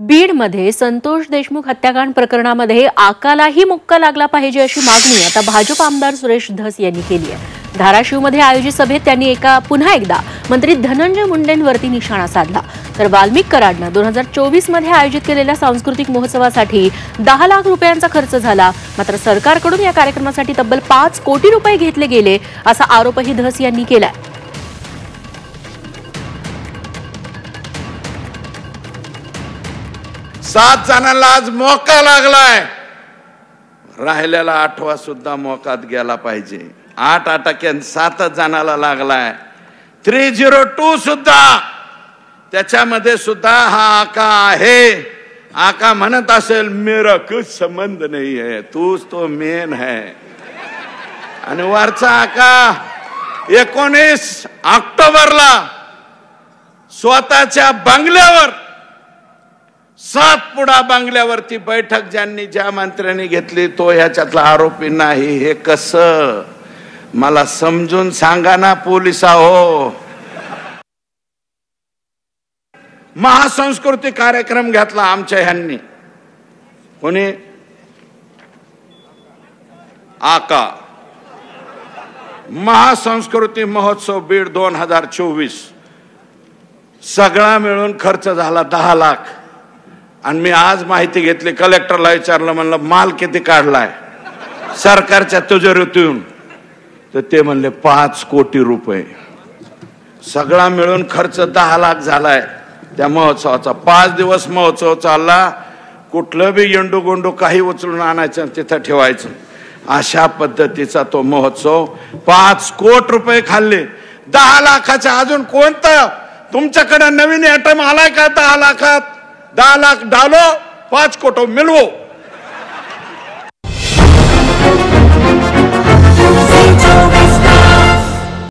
बीडमध्ये संतोष देशमुख हत्याकांड प्रकरणामध्ये आकालाही मुक्का लागला पाहिजे अशी मागणी आता भाजप आमदार सुरेश धस यांनी केली आहे। धाराशिवमध्ये आयोजित सभेत त्यांनी पुन्हा एकदा मंत्री धनंजय मुंडेंवरती निशाणा साधला। तर वाल्मिक कराडनं 2024 मध्ये आयोजित केलेल्या सांस्कृतिक महोत्सवासाठी 10 लाख रुपयांचा खर्च झाला, मात्र सरकारकडून या कार्यक्रमासाठी तब्बल 5 कोटी रुपये घेतले गेले असा आरोपही धस यांनी केलाय। 7 जणांना आज मौका लागलाय, राहिलेला 8वा सुद्धा मोकात गेला पाहिजे। 8 अटकेन 7 जणांना लागलाय। 302 सुद्धा त्याच्यामध्ये सुद्धा हा आका आहे। आका म्हणत असेल मेरा कुछ संबंध नहीं है, तूच तो मेन है। आणि वरचा आका 19 ऑक्टोबरला स्वतःच्या बंगल्यावर सातपुडा बंगल्यावरती बैठक ज्या मंत्र्यांनी घेतली तो ह्याच्यातला आरोपी नाही। हे कसं मला समजून सांगा ना पोलिसा हो। महासंस्कृती कार्यक्रम घेतला आमच्या ह्यांनी, कोणी आका महासंस्कृती महोत्सव बीड 2024 सगळा मिळून खर्च झाला 10 लाख। आणि मी आज माहिती घेतली, कलेक्टरला विचारलं, म्हणलं माल किती काढलाय सरकारच्या तिजोरीतून, तर ते म्हणले 5 कोटी रुपये। सगळा मिळून खर्च 10 लाख झालाय त्या महोत्सवाचा। 5 दिवस महोत्सव चालला, कुठलं बी येंडू गोंडू काही उचलून आणायचं तिथं ठेवायचं, अशा पद्धतीचा तो महोत्सव। 5 कोटी रुपये खाल्ले। 10 लाखाच्या अजून कोणतं तुमच्याकडे नवीन आयटम आलाय का? 10 लाखात 10 लाख डालो 5 कोटी मिलवो।